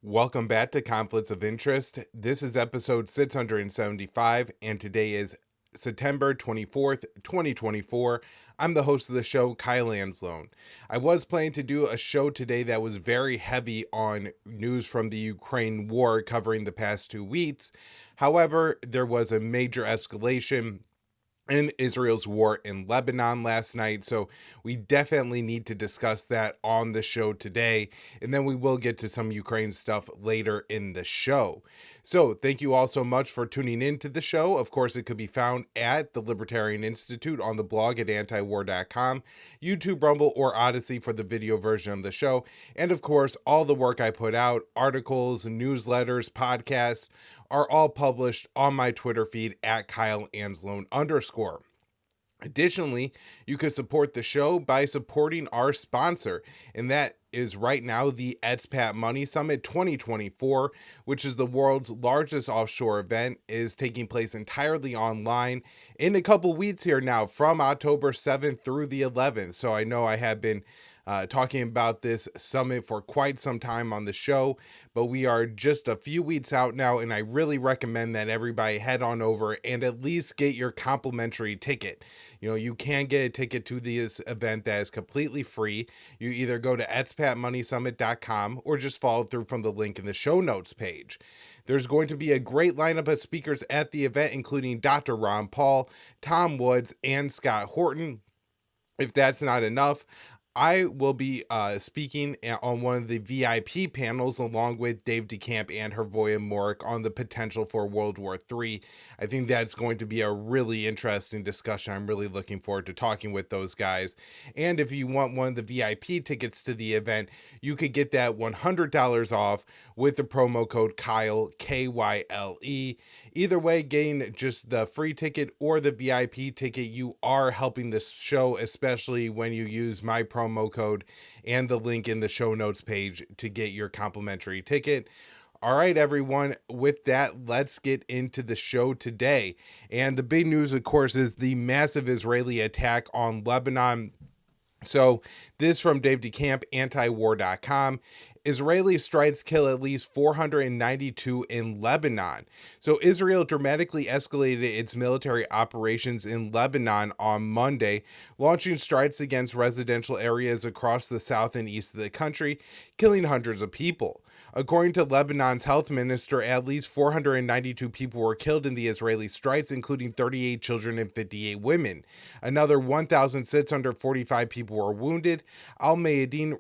Welcome back to Conflicts of Interest. This is episode 675, and today is September 24th, 2024. I'm the host of the show, Kyle Anzalone. I was planning to do a show today that was very heavy on news from the Ukraine war covering the past 2 weeks. However, there was a major escalation in Israel's war in Lebanon last night. So we definitely need to discuss that on the show today. And then we will get to some Ukraine stuff later in the show. So thank you all so much for tuning into the show. Of course, it could be found at the Libertarian Institute on the blog at antiwar.com, YouTube, Rumble, or Odysee for the video version of the show. And of course, all the work I put out, articles, newsletters, podcasts, are all published on my Twitter feed at Kyle Anzalone _. Additionally, you can support the show by supporting our sponsor, and that is right now the Expat Money Summit 2024, which is the world's largest offshore event, is taking place entirely online in a couple weeks here now from October 7th through the 11th. So I know I have been talking about this summit for quite some time on the show, but we are just a few weeks out now, and I really recommend that everybody head on over and at least get your complimentary ticket. You know, you can get a ticket to this event that is completely free. You either go to expatmoneysummit.com or just follow through from the link in the show notes page. There's going to be a great lineup of speakers at the event, including Dr. Ron Paul, Tom Woods, and Scott Horton. If that's not enough, I will be speaking on one of the VIP panels along with Dave DeCamp and Hervoya Morik on the potential for World War III. I think that's going to be a really interesting discussion. I'm really looking forward to talking with those guys. And if you want one of the VIP tickets to the event, you could get that $100 off with the promo code Kyle, Kyle. Either way, getting just the free ticket or the VIP ticket, you are helping this show, especially when you use my promo code and the link in the show notes page to get your complimentary ticket. All right, everyone, with that, let's get into the show today. And the big news, of course, is the massive Israeli attack on Lebanon. So this from Dave DeCamp, antiwar.com. Israeli strikes kill at least 492 in Lebanon. So Israel dramatically escalated its military operations in Lebanon on Monday, launching strikes against residential areas across the south and east of the country, killing hundreds of people. According to Lebanon's health minister, at least 492 people were killed in the Israeli strikes, including 38 children and 58 women. Another 1,645 people were wounded. Al-Mayadeen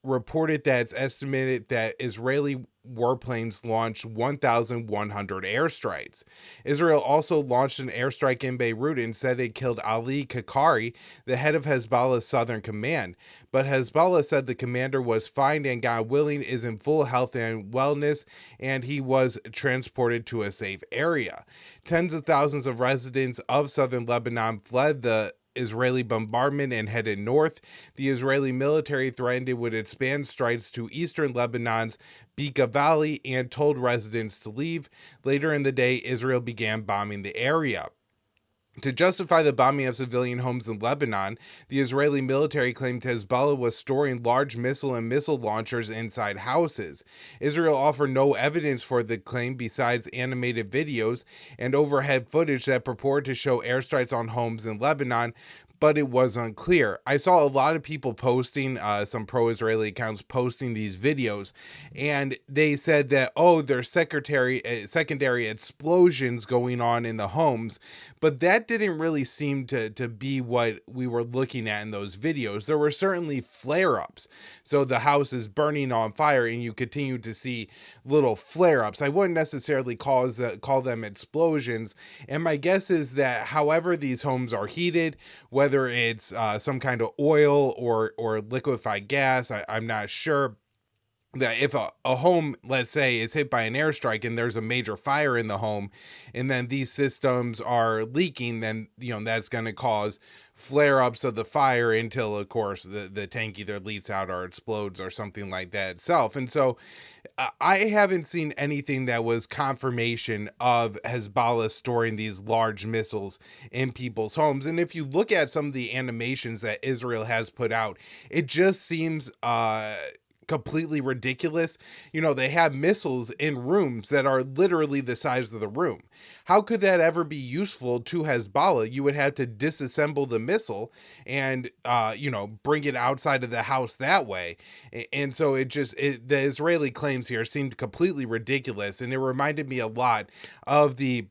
reported that it's estimated that Israeli warplanes launched 1,100 airstrikes. Israel also launched an airstrike in Beirut and said it killed Ali Kakari, the head of Hezbollah's southern command. But Hezbollah said the commander was fine and, God willing, is in full health and wellness, and he was transported to a safe area. Tens of thousands of residents of southern Lebanon fled the Israeli bombardment and headed north. The Israeli military threatened it would expand strikes to eastern Lebanon's Bekaa Valley and told residents to leave. Later in the day, Israel began bombing the area. To justify the bombing of civilian homes in Lebanon, the Israeli military claimed Hezbollah was storing large missile and missile launchers inside houses. Israel offered no evidence for the claim besides animated videos and overhead footage that purported to show airstrikes on homes in Lebanon, but it was unclear. I saw a lot of people posting, some pro-Israeli accounts posting these videos, and they said that, oh, there's secondary explosions going on in the homes, but that didn't really seem to be what we were looking at in those videos. There were certainly flare-ups. So the house is burning on fire, and you continue to see little flare-ups. I wouldn't necessarily call them explosions, and my guess is that however these homes are heated, whether it's some kind of oil or liquefied gas, I'm not sure, that if a home, let's say, is hit by an airstrike and there's a major fire in the home, and then these systems are leaking, then, you know, that's going to cause flare-ups of the fire until, of course, the tank either leaks out or explodes or something like that itself. And so I haven't seen anything that was confirmation of Hezbollah storing these large missiles in people's homes. And if you look at some of the animations that Israel has put out, it just seems completely ridiculous. You know, they have missiles in rooms that are literally the size of the room. How could that ever be useful to Hezbollah? You would have to disassemble the missile and, bring it outside of the house that way. And so the Israeli claims here seemed completely ridiculous. And it reminded me a lot of the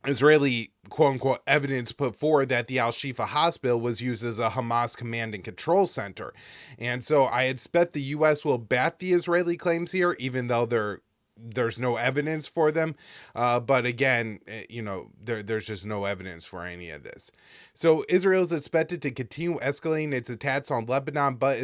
Israeli quote unquote evidence put forward that the Al Shifa hospital was used as a Hamas command and control center. And so I expect the US will bat the Israeli claims here, even though there's no evidence for them. But again, there's just no evidence for any of this. So Israel is expected to continue escalating its attacks on Lebanon, but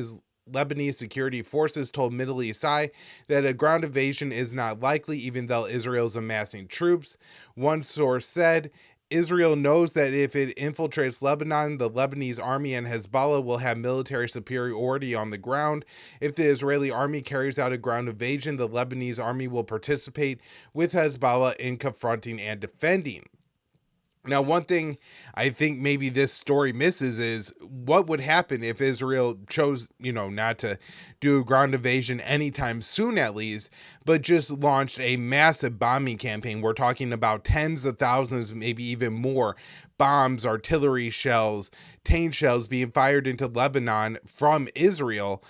Lebanese security forces told Middle East Eye that a ground invasion is not likely, even though Israel is amassing troops. One source said, Israel knows that if it infiltrates Lebanon, the Lebanese army and Hezbollah will have military superiority on the ground. If the Israeli army carries out a ground invasion, the Lebanese army will participate with Hezbollah in confronting and defending. Now, one thing I think maybe this story misses is what would happen if Israel chose, not to do a ground invasion anytime soon, at least, but just launched a massive bombing campaign. We're talking about tens of thousands, maybe even more bombs, artillery shells, tank shells being fired into Lebanon from Israel.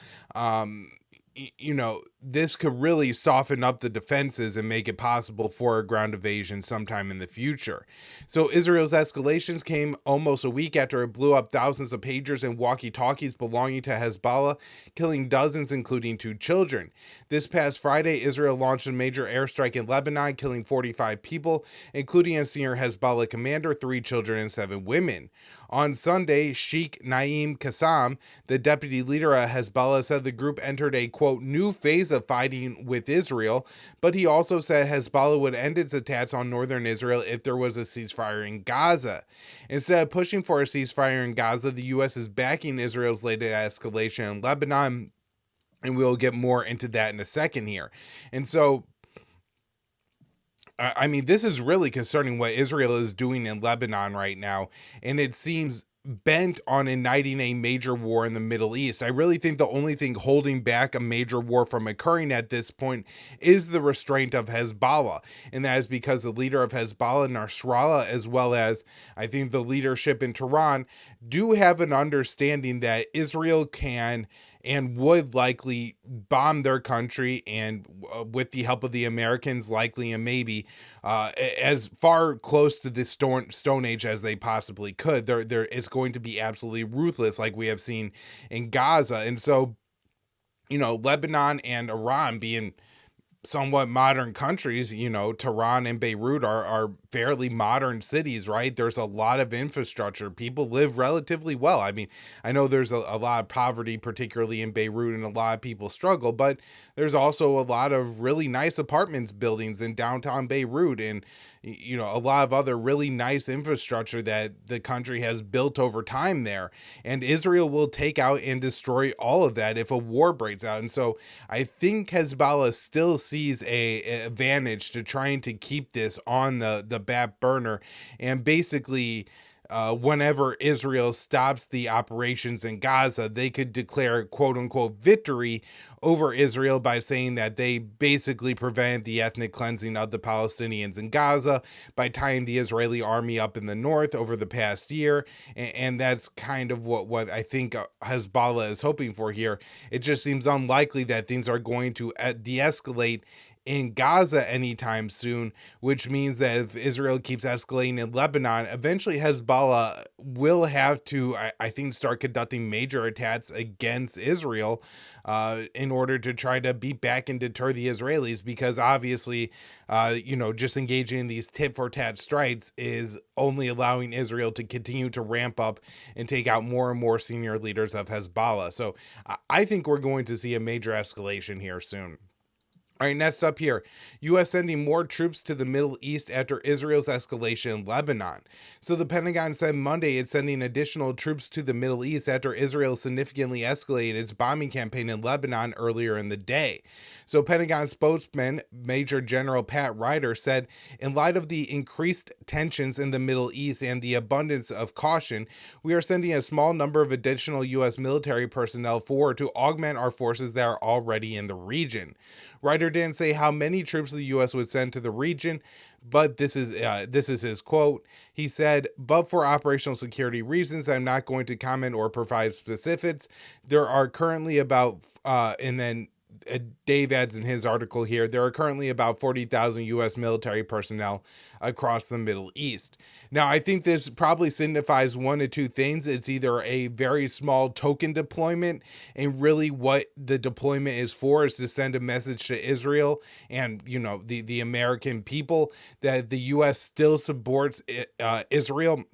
This could really soften up the defenses and make it possible for a ground invasion sometime in the future. So Israel's escalations came almost a week after it blew up thousands of pagers and walkie-talkies belonging to Hezbollah, killing dozens, including 2 children. This past Friday, Israel launched a major airstrike in Lebanon, killing 45 people, including a senior Hezbollah commander, 3 children, and 7 women. On Sunday, Sheikh Naim Qassam, the deputy leader of Hezbollah, said the group entered a, quote, new phase of fighting with Israel, but he also said Hezbollah would end its attacks on northern Israel if there was a ceasefire in Gaza. Instead of pushing for a ceasefire in Gaza, the U.S. is backing Israel's latest escalation in Lebanon, and we'll get more into that in a second here. And so, this is really concerning what Israel is doing in Lebanon right now, and it seems bent on igniting a major war in the Middle East. I really think the only thing holding back a major war from occurring at this point is the restraint of Hezbollah, and that is because the leader of Hezbollah, Nasrallah, as well as I think the leadership in Tehran, do have an understanding that Israel can and would likely bomb their country, and with the help of the Americans, likely and maybe as far close to this stone age as they possibly could. It's going to be absolutely ruthless, like we have seen in Gaza. And so, Lebanon and Iran being somewhat modern countries, Tehran and Beirut are fairly modern cities, right? There's a lot of infrastructure. People live relatively well. I know there's a lot of poverty, particularly in Beirut, and a lot of people struggle, but there's also a lot of really nice apartments buildings in downtown Beirut, and a lot of other really nice infrastructure that the country has built over time there. And Israel will take out and destroy all of that if a war breaks out. And so I think Hezbollah still sees a advantage to trying to keep this on the back burner, and basically whenever Israel stops the operations in Gaza, they could declare quote unquote victory over Israel by saying that they basically prevent the ethnic cleansing of the Palestinians in Gaza by tying the Israeli army up in the north over the past year. And that's kind of what I think Hezbollah is hoping for here. It just seems unlikely that things are going to de-escalate in Gaza anytime soon, which means that if Israel keeps escalating in Lebanon, eventually Hezbollah will have to, I think, start conducting major attacks against Israel in order to try to beat back and deter the Israelis, because obviously, just engaging in these tit-for-tat strikes is only allowing Israel to continue to ramp up and take out more and more senior leaders of Hezbollah. So I think we're going to see a major escalation here soon. All right, next up here, U.S. sending more troops to the Middle East after Israel's escalation in Lebanon. So the Pentagon said Monday it's sending additional troops to the Middle East after Israel significantly escalated its bombing campaign in Lebanon earlier in the day. So Pentagon spokesman Major General Pat Ryder said, in light of the increased tensions in the Middle East and the abundance of caution, we are sending a small number of additional U.S. military personnel forward to augment our forces that are already in the region. Ryder didn't say how many troops the U.S. would send to the region, but this is his quote. He said, "But for operational security reasons, I'm not going to comment or provide specifics. There are currently about," and then Dave adds in his article here, there are currently about 40,000 U.S. military personnel across the Middle East. Now, I think this probably signifies one of two things. It's either a very small token deployment, and really what the deployment is for is to send a message to Israel and, the American people that the U.S. still supports Israel,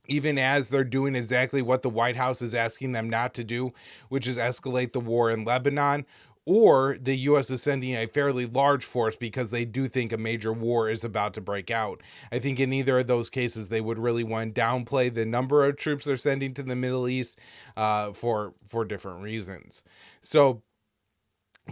even as they're doing exactly what the White House is asking them not to do, which is escalate the war in Lebanon. Or the U.S. is sending a fairly large force because they do think a major war is about to break out. I think in either of those cases, they would really want to downplay the number of troops they're sending to the Middle East for different reasons. So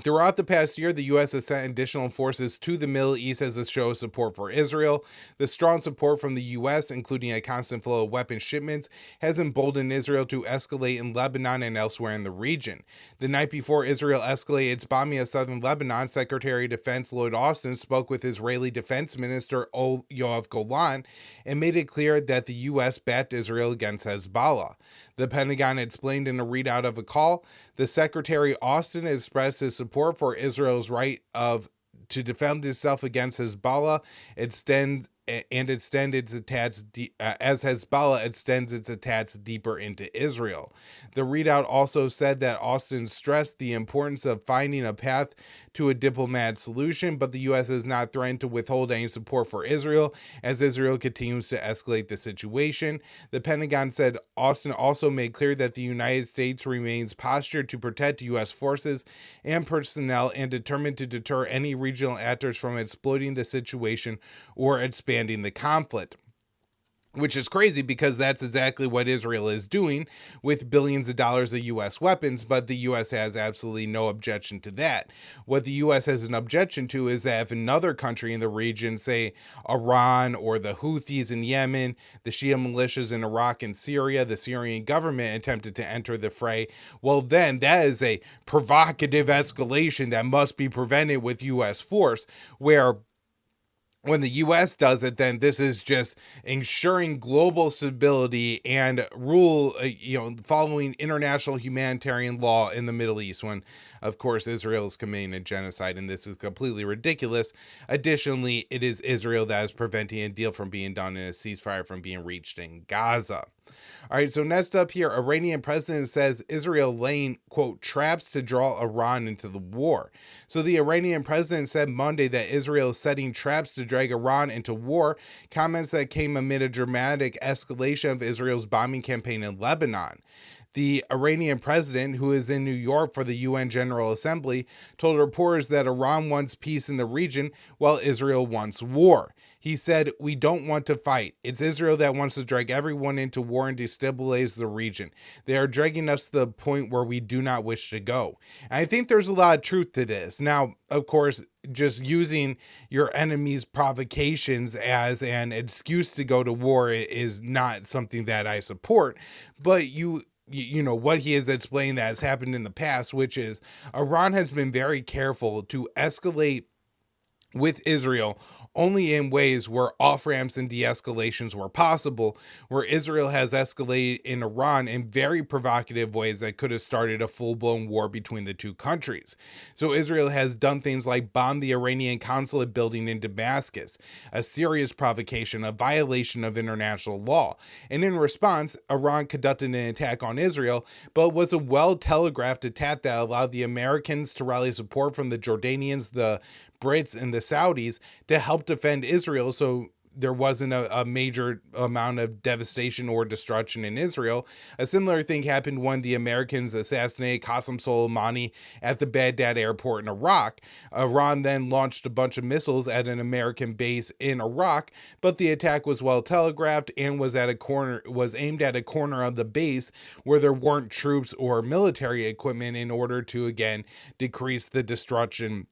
throughout the past year, the U.S. has sent additional forces to the Middle East as a show of support for Israel. The strong support from the U.S., including a constant flow of weapons shipments, has emboldened Israel to escalate in Lebanon and elsewhere in the region. The night before Israel escalated its bombing of southern Lebanon, Secretary of Defense Lloyd Austin spoke with Israeli Defense Minister Yoav Golan and made it clear that the U.S. backed Israel against Hezbollah. The Pentagon explained in a readout of a call, the Secretary Austin expressed his support for Israel's right to defend itself against Hezbollah, extend its attacks as Hezbollah extends its attacks deeper into Israel. The readout also said that Austin stressed the importance of finding a path to a diplomatic solution, but the U.S. has not threatened to withhold any support for Israel as Israel continues to escalate the situation. The Pentagon said Austin also made clear that the United States remains postured to protect U.S. forces and personnel and determined to deter any regional actors from exploiting the situation or expanding the conflict. Which is crazy because that's exactly what Israel is doing with billions of dollars of U.S. weapons, but the U.S. has absolutely no objection to that. What the U.S. has an objection to is that if another country in the region, say Iran or the Houthis in Yemen, the Shia militias in Iraq and Syria, the Syrian government attempted to enter the fray, well then that is a provocative escalation that must be prevented with U.S. force, where when the U.S. does it, then this is just ensuring global stability and rule, following international humanitarian law in the Middle East, when, of course, Israel is committing a genocide, and this is completely ridiculous. Additionally, it is Israel that is preventing a deal from being done and a ceasefire from being reached in Gaza. All right, so next up here, Iranian president says Israel laying, quote, traps to draw Iran into the war. So the Iranian president said Monday that Israel is setting traps to drag Iran into war, comments that came amid a dramatic escalation of Israel's bombing campaign in Lebanon. The Iranian president, who is in New York for the UN General Assembly, told reporters that Iran wants peace in the region while Israel wants war. He said, "We don't want to fight. It's Israel that wants to drag everyone into war and destabilize the region. They are dragging us to the point where we do not wish to go." And I think there's a lot of truth to this. Now, of course, just using your enemy's provocations as an excuse to go to war is not something that I support, but you know what he has explained that has happened in the past, which is Iran has been very careful to escalate with Israel only in ways where off-ramps and de-escalations were possible, where Israel has escalated in Iran in very provocative ways that could have started a full-blown war between the two countries. So Israel has done things like bomb the Iranian consulate building in Damascus, a serious provocation, a violation of international law. And in response, Iran conducted an attack on Israel, but it was a well-telegraphed attack that allowed the Americans to rally support from the Jordanians, the Brits, and the Saudis to help defend Israel so there wasn't a major amount of devastation or destruction in Israel. A similar thing happened when the Americans assassinated Qasem Soleimani at the Baghdad airport in Iraq. Iran then launched a bunch of missiles at an American base in Iraq, but the attack was well telegraphed and was aimed at a corner of the base where there weren't troops or military equipment, in order to again decrease the destruction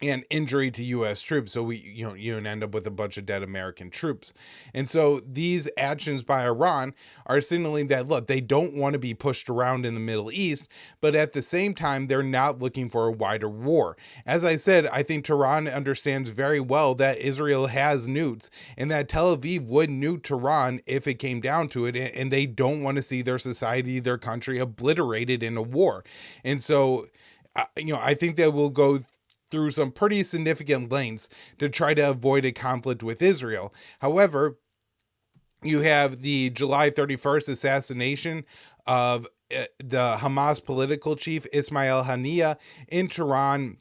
and injury to U.S. troops. So you end up with a bunch of dead American troops. And so these actions by Iran are signaling that, look, they don't want to be pushed around in the Middle East, but at the same time, they're not looking for a wider war. As I said, I think Tehran understands very well that Israel has nukes and that Tel Aviv would nuke Tehran if it came down to it, and they don't want to see their society, their country obliterated in a war. And so, I think that we'll go through some pretty significant lengths to try to avoid a conflict with Israel. However, you have the July 31st assassination of the Hamas political chief Ismail Haniyeh in Tehran,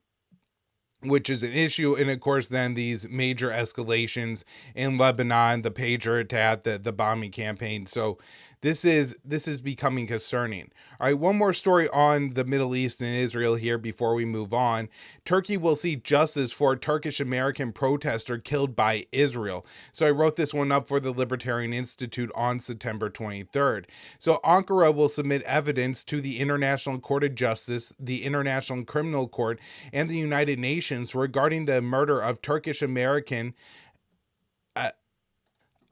which is an issue. And of course, then these major escalations in Lebanon, the pager attack, the bombing campaign. So this is becoming concerning. All right, one more story on the Middle East and Israel here before we move on. Turkey will seek justice for a Turkish-American protester killed by Israel. So I wrote this one up for the Libertarian Institute on September 23rd. So Ankara will submit evidence to the International Court of Justice, the International Criminal Court, and the United Nations regarding the murder of Turkish-American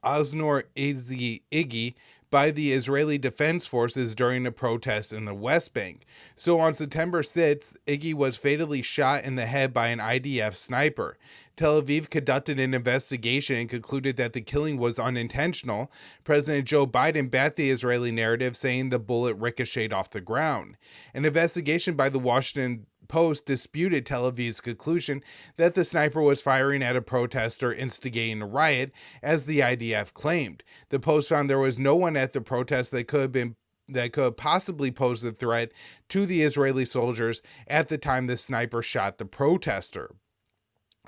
Aznor Igi by the Israeli Defense Forces during a protest in the West Bank. So on September 6th, Igi was fatally shot in the head by an IDF sniper. Tel Aviv conducted an investigation and concluded that the killing was unintentional. President Joe Biden backed the Israeli narrative, saying the bullet ricocheted off the ground. An investigation by the Washington Post disputed Tel Aviv's conclusion that the sniper was firing at a protester instigating a riot, as the IDF claimed. The Post found there was no one at the protest that could possibly pose a threat to the Israeli soldiers at the time the sniper shot the protester.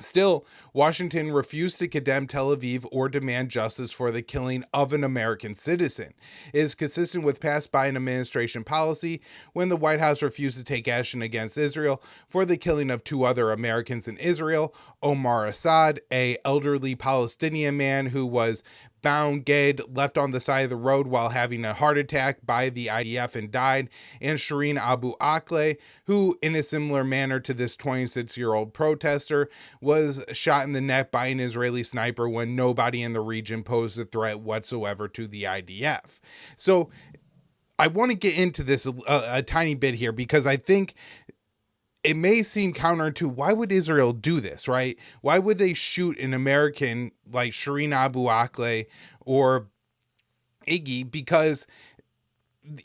Still, Washington refused to condemn Tel Aviv or demand justice for the killing of an American citizen. It is consistent with past Biden administration policy when the White House refused to take action against Israel for the killing of two other Americans in Israel, Omar Assad, an elderly Palestinian man who was bound, gagged, left on the side of the road while having a heart attack by the IDF and died, and Shireen Abu Akleh, who, in a similar manner to this 26-year-old protester, was shot in the neck by an Israeli sniper when nobody in the region posed a threat whatsoever to the IDF. So I want to get into this a tiny bit here, because I think it may seem counter to, why would Israel do this, right? Why would they shoot an American like Shireen Abu Akleh or Iggy? Because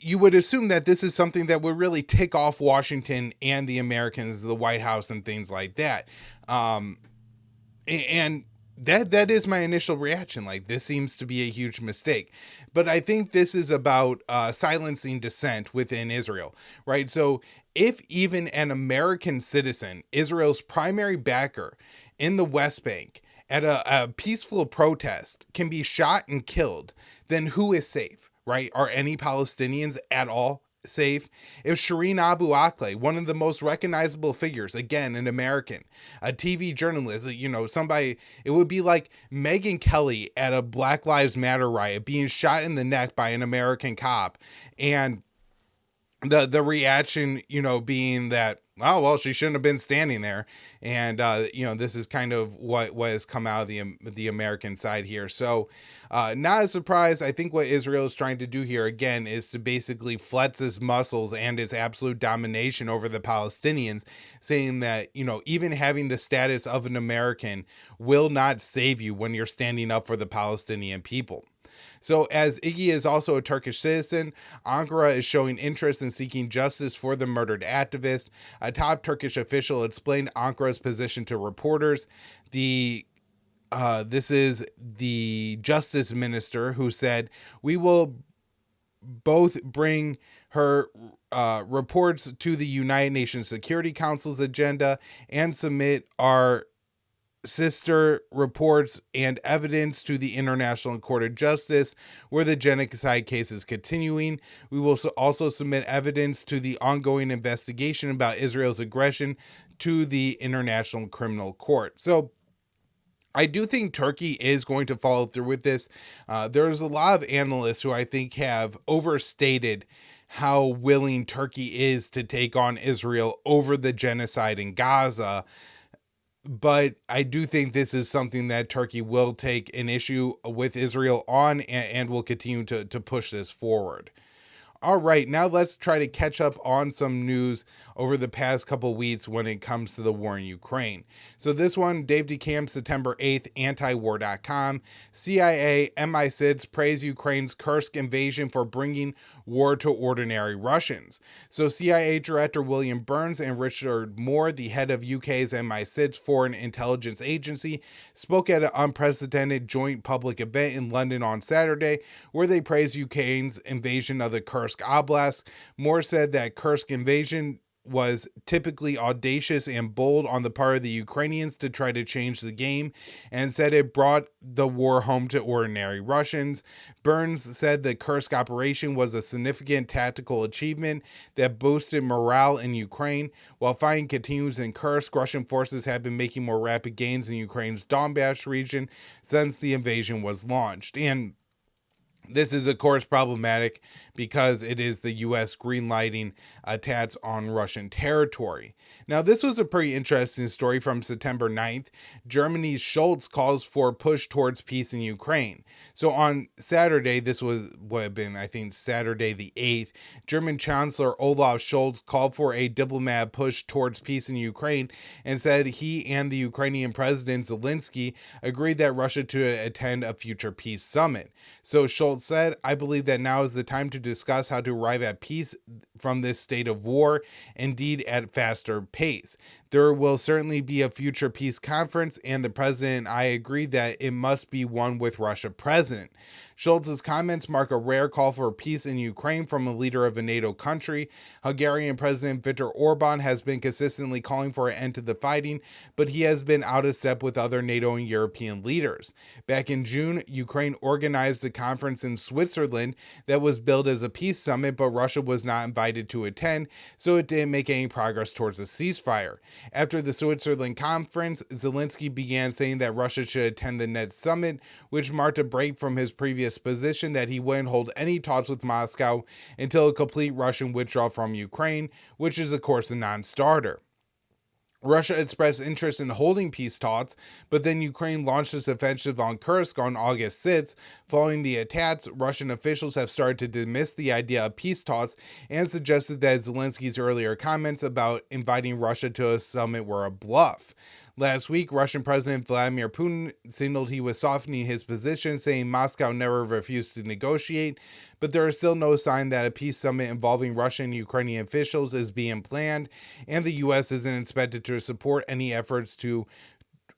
you would assume that this is something that would really tick off Washington and the Americans, the White House, and things like that. And that is my initial reaction. Like, this seems to be a huge mistake. But I think this is about silencing dissent within Israel, right? So if even an American citizen, Israel's primary backer in the West Bank, at a peaceful protest can be shot and killed, then who is safe, right? Are any Palestinians at all safe? If Shireen Abu Akleh, one of the most recognizable figures, again, an American, a TV journalist, somebody, it would be like Megyn Kelly at a Black Lives Matter riot being shot in the neck by an American cop, and the reaction, being that, oh, well, she shouldn't have been standing there. And, this is kind of what has come out of the American side here. So not a surprise. I think what Israel is trying to do here, again, is to basically flex its muscles and its absolute domination over the Palestinians, saying that, even having the status of an American will not save you when you're standing up for the Palestinian people. So as Iggy is also a Turkish citizen, Ankara is showing interest in seeking justice for the murdered activist. A top Turkish official explained Ankara's position to reporters. This is the justice minister, who said, "We will both bring her reports to the United Nations Security Council's agenda and submit our sister reports and evidence to the International Court of Justice, where the genocide case is continuing. We will also submit evidence to the ongoing investigation about Israel's aggression to the International Criminal Court. So I do think Turkey is going to follow through with this. There's a lot of analysts who I think have overstated how willing Turkey is to take on Israel over the genocide in Gaza. But I do think this is something that Turkey will take an issue with Israel on, and will continue to push this forward. All right, now let's try to catch up on some news over the past couple weeks when it comes to the war in Ukraine. So this one, Dave DeCamp, September 8th, antiwar.com. CIA, MI6 praise Ukraine's Kursk invasion for bringing war to ordinary Russians. So CIA Director William Burns and Richard Moore, the head of UK's MI6 foreign intelligence agency, spoke at an unprecedented joint public event in London on Saturday, where they praised Ukraine's invasion of the Kursk Oblast. Moore said that Kursk invasion was typically audacious and bold on the part of the Ukrainians to try to change the game, and said it brought the war home to ordinary Russians. Burns said the Kursk operation was a significant tactical achievement that boosted morale in Ukraine. While fighting continues in Kursk, Russian forces have been making more rapid gains in Ukraine's Donbass region since the invasion was launched. And this is, of course, problematic because it is the U.S. greenlighting attacks on Russian territory. Now, this was a pretty interesting story from September 9th. Germany's Scholz calls for push towards peace in Ukraine. So on Saturday, this would have been, I think, Saturday the 8th, German Chancellor Olaf Scholz called for a diplomatic push towards peace in Ukraine and said he and the Ukrainian President Zelensky agreed that Russia to attend a future peace summit. So Scholz said, "I believe that now is the time to discuss how to arrive at peace from this state of war, indeed at faster pace. There will certainly be a future peace conference, and the president and I agree that it must be one with Russia present." Scholz's comments mark a rare call for peace in Ukraine from a leader of a NATO country. Hungarian President Viktor Orban has been consistently calling for an end to the fighting, but he has been out of step with other NATO and European leaders. Back in June, Ukraine organized a conference in Switzerland that was billed as a peace summit, but Russia was not invited to attend, so it didn't make any progress towards a ceasefire. After the Switzerland conference, Zelensky began saying that Russia should attend the next summit, which marked a break from his previous position that he wouldn't hold any talks with Moscow until a complete Russian withdrawal from Ukraine, which is, of course, a non-starter. Russia expressed interest in holding peace talks, but then Ukraine launched its offensive on Kursk on August 6th. Following the attacks, Russian officials have started to dismiss the idea of peace talks and suggested that Zelensky's earlier comments about inviting Russia to a summit were a bluff. Last week, Russian President Vladimir Putin signaled he was softening his position, saying Moscow never refused to negotiate, but there is still no sign that a peace summit involving Russian and Ukrainian officials is being planned, and the U.S. isn't expected to support any efforts to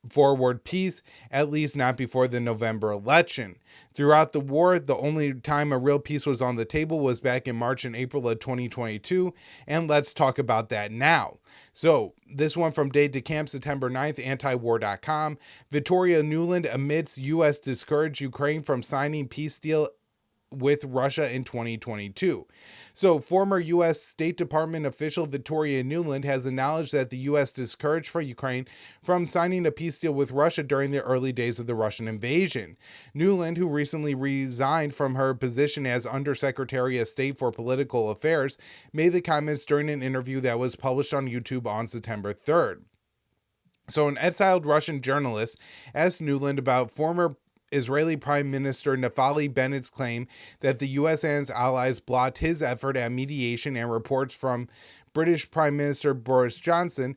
forward peace, at least not before the November election. Throughout the war, the only time a real peace was on the table was back in March and April of 2022, and let's talk about that now. So, this one from Dave DeCamp, September 9th, antiwar.com. Victoria Nuland admits U.S. discouraged Ukraine from signing peace deal with Russia in 2022. So, former U.S. State Department official Victoria Nuland has acknowledged that the U.S. discouraged for Ukraine from signing a peace deal with Russia during the early days of the Russian invasion. Nuland, who recently resigned from her position as Undersecretary of State for Political Affairs, made the comments during an interview that was published on YouTube on September 3rd. So, an exiled Russian journalist asked Nuland about former Israeli Prime Minister Naftali Bennett's claim that the U.S. and its allies blocked his effort at mediation, and reports from British Prime Minister Boris Johnson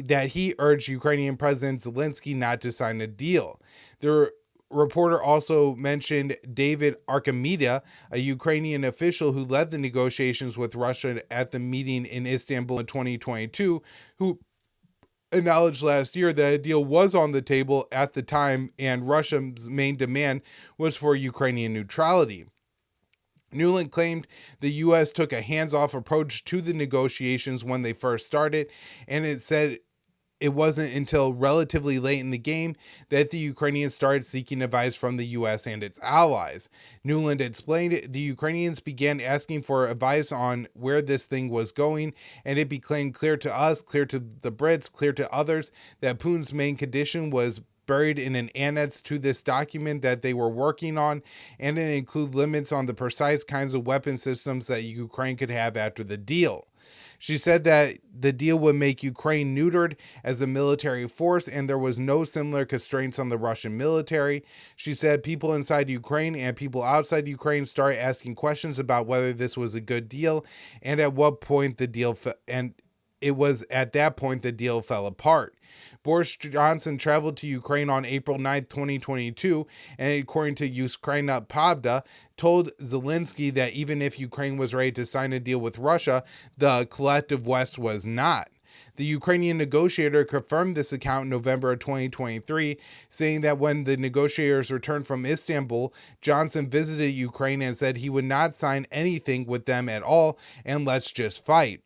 that he urged Ukrainian President Zelensky not to sign a deal. The reporter also mentioned David Arkhamida, a Ukrainian official who led the negotiations with Russia at the meeting in Istanbul in 2022, who acknowledged last year that a deal was on the table at the time, and Russia's main demand was for Ukrainian neutrality. Nuland claimed the U.S. took a hands-off approach to the negotiations when they first started, and it said it wasn't until relatively late in the game that the Ukrainians started seeking advice from the US and its allies. Newland explained the Ukrainians began asking for advice on where this thing was going, and it became clear to us, clear to the Brits, clear to others, that Putin's main condition was buried in an annex to this document that they were working on, and it included limits on the precise kinds of weapon systems that Ukraine could have after the deal. She said that the deal would make Ukraine neutered as a military force, and there was no similar constraints on the Russian military. She said people inside Ukraine and people outside Ukraine started asking questions about whether this was a good deal, and at what point the deal it was at that point the deal fell apart. Boris Johnson traveled to Ukraine on April 9, 2022, and according to Ukraina Pravda, told Zelensky that even if Ukraine was ready to sign a deal with Russia, the collective West was not. The Ukrainian negotiator confirmed this account in November of 2023, saying that when the negotiators returned from Istanbul, Johnson visited Ukraine and said he would not sign anything with them at all, and let's just fight.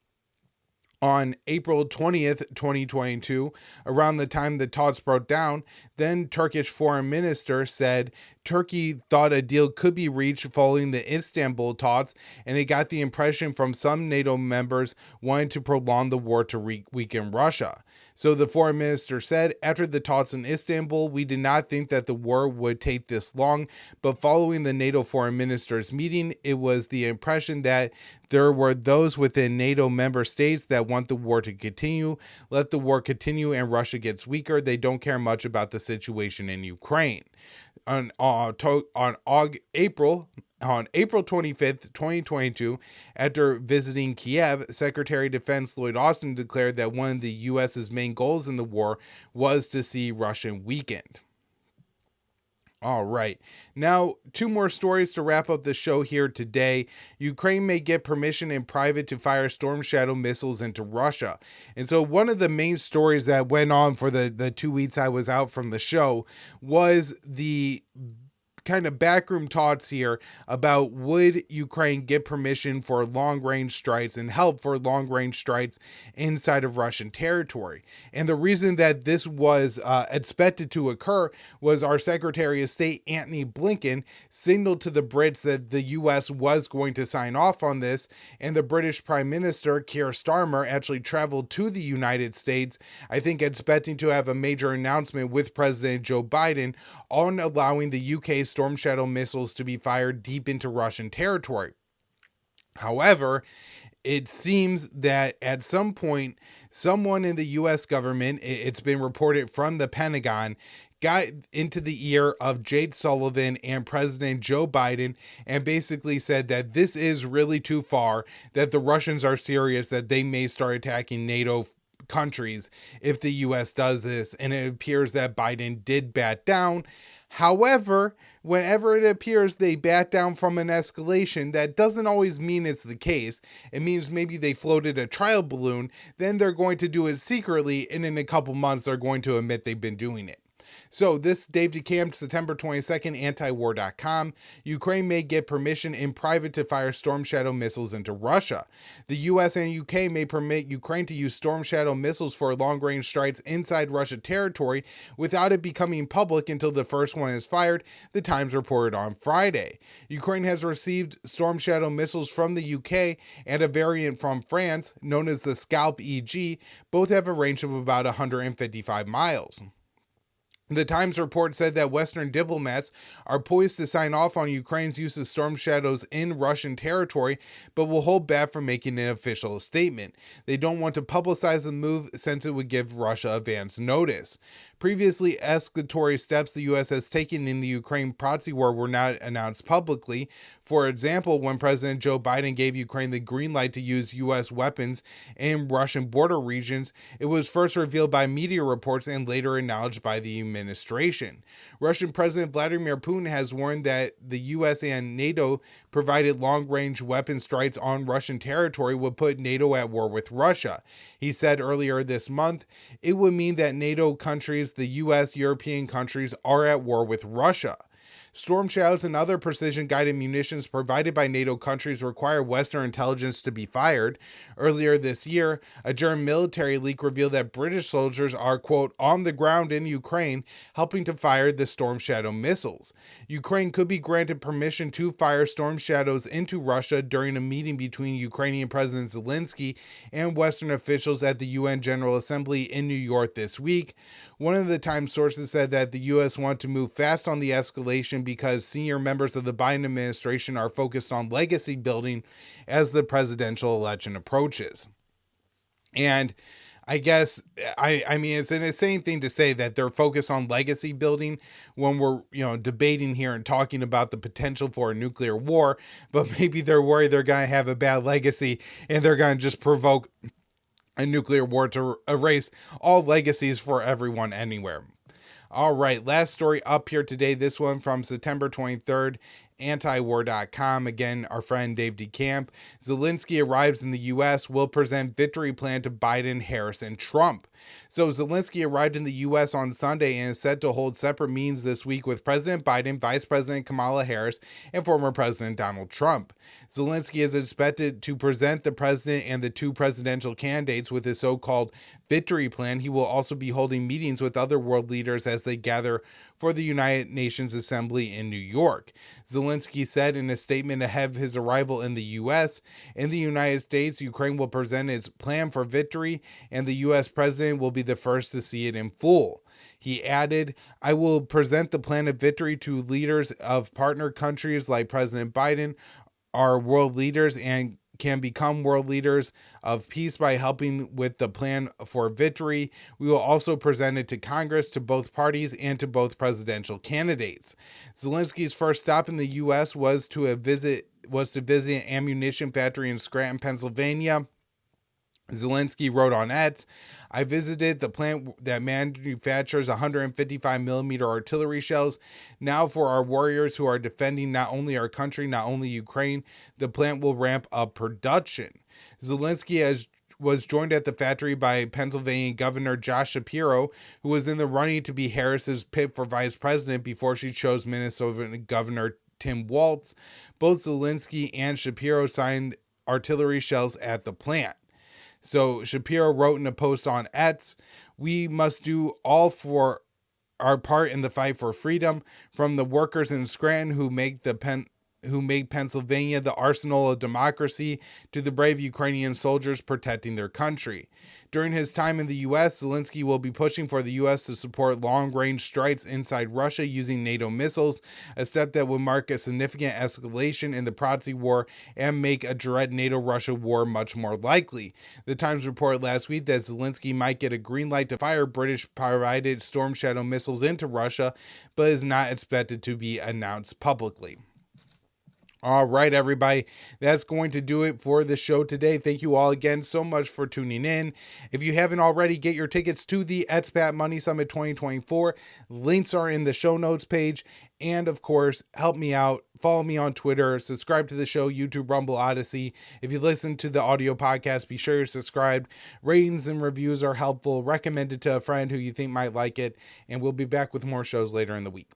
On April 20th, 2022, around the time the talks broke down, then Turkish foreign minister said Turkey thought a deal could be reached following the Istanbul talks, and it got the impression from some NATO members wanting to prolong the war to weaken Russia. So the foreign minister said, after the talks in Istanbul, we did not think that the war would take this long, but following the NATO foreign ministers meeting, it was the impression that there were those within NATO member states that want the war to continue. Let the war continue and Russia gets weaker. They don't care much about the situation in Ukraine. On April 25th, 2022, after visiting Kiev, Secretary of Defense Lloyd Austin declared that one of the U.S.'s main goals in the war was to see Russia weakened. All right. Now, two more stories to wrap up the show here today. Ukraine may get permission in private to fire Storm Shadow missiles into Russia. And so one of the main stories that went on for the 2 weeks I was out from the show was the kind of backroom talks here about would Ukraine get permission for long-range strikes and help for long-range strikes inside of Russian territory. And the reason that this was expected to occur was our Secretary of State, Antony Blinken, signaled to the Brits that the U.S. was going to sign off on this, and the British Prime Minister, Keir Starmer, actually traveled to the United States, I think expecting to have a major announcement with President Joe Biden on allowing the UK's Storm Shadow missiles to be fired deep into Russian territory. However, it seems that at some point, someone in the U.S. government, it's been reported from the Pentagon, got into the ear of Jake Sullivan and President Joe Biden and basically said that this is really too far, that the Russians are serious, that they may start attacking NATO countries if the U.S. does this, and it appears that Biden did bat down. However, whenever it appears they bat down from an escalation, that doesn't always mean it's the case. It means maybe they floated a trial balloon, then they're going to do it secretly, and in a couple months they're going to admit they've been doing it. So this Dave DeCamp, September 22nd, antiwar.com. Ukraine may get permission in private to fire Storm Shadow missiles into Russia. The US and UK may permit Ukraine to use Storm Shadow missiles for long-range strikes inside Russian territory without it becoming public until the first one is fired, the Times reported on Friday. Ukraine has received Storm Shadow missiles from the UK and a variant from France, known as the Scalp EG. Both have a range of about 155 miles. The Times report said that Western diplomats are poised to sign off on Ukraine's use of Storm Shadows in Russian territory, but will hold back from making an official statement. They don't want to publicize the move since it would give Russia advance notice. Previously, escalatory steps the U.S. has taken in the Ukraine proxy war were not announced publicly. For example, when President Joe Biden gave Ukraine the green light to use U.S. weapons in Russian border regions, it was first revealed by media reports and later acknowledged by the administration. Russian President Vladimir Putin has warned that the U.S. and NATO provided long-range weapon strikes on Russian territory would put NATO at war with Russia. He said earlier this month, it would mean that NATO countries, the U.S., European countries, are at war with Russia. Storm Shadows and other precision-guided munitions provided by NATO countries require Western intelligence to be fired. Earlier this year, a German military leak revealed that British soldiers are, quote, on the ground in Ukraine, helping to fire the Storm Shadow missiles. Ukraine could be granted permission to fire Storm Shadows into Russia during a meeting between Ukrainian President Zelensky and Western officials at the UN General Assembly in New York this week. One of the Times sources said that the U.S. want to move fast on the escalation because senior members of the Biden administration are focused on legacy building as the presidential election approaches. And I guess, I mean, it's an insane thing to say that they're focused on legacy building when we're, debating here and talking about the potential for a nuclear war, but maybe they're worried they're going to have a bad legacy and they're going to just provoke a nuclear war to erase all legacies for everyone anywhere. All right, last story up here today. This one from September 23rd, antiwar.com. Again, our friend Dave DeCamp. Zelensky arrives in the U.S., will present victory plan to Biden, Harris, and Trump. So Zelensky arrived in the U.S. on Sunday and is set to hold separate meetings this week with President Biden, Vice President Kamala Harris, and former President Donald Trump. Zelensky is expected to present the president and the two presidential candidates with his so-called victory plan. He will also be holding meetings with other world leaders as they gather for the United Nations Assembly in New York. Zelensky said in a statement ahead of his arrival in the U.S., in the United States, Ukraine will present its plan for victory, and the U.S. president will be the first to see it in full. He added, I will present the plan of victory to leaders of partner countries like President Biden, are world leaders and can become world leaders of peace by helping with the plan for victory. We will also present it to Congress, to both parties, and to both presidential candidates. Zelensky's first stop in the U.S. was to visit an ammunition factory in Scranton, Pennsylvania. Zelensky wrote on X, I visited the plant that manufactures 155 millimeter artillery shells. Now for our warriors who are defending not only our country, not only Ukraine, the plant will ramp up production. Zelensky was joined at the factory by Pennsylvania Governor Josh Shapiro, who was in the running to be Harris's pick for vice president before she chose Minnesota Governor Tim Walz. Both Zelensky and Shapiro signed artillery shells at the plant. So Shapiro wrote in a post on X, we must do all for our part in the fight for freedom, from the workers in Scranton who make Pennsylvania the arsenal of democracy to the brave Ukrainian soldiers protecting their country. During his time in the U.S., Zelensky will be pushing for the U.S. to support long-range strikes inside Russia using NATO missiles, a step that would mark a significant escalation in the proxy war and make a direct NATO-Russia war much more likely. The Times reported last week that Zelensky might get a green light to fire British-provided Storm Shadow missiles into Russia, but is not expected to be announced publicly. All right, everybody, that's going to do it for the show today. Thank you all again so much for tuning in. If you haven't already, get your tickets to the Expat Money Summit 2024. Links are in the show notes page. And of course, help me out. Follow me on Twitter. Subscribe to the show, YouTube, Rumble, Odysee. If you listen to the audio podcast, be sure you're subscribed. Ratings and reviews are helpful. Recommend it to a friend who you think might like it. And we'll be back with more shows later in the week.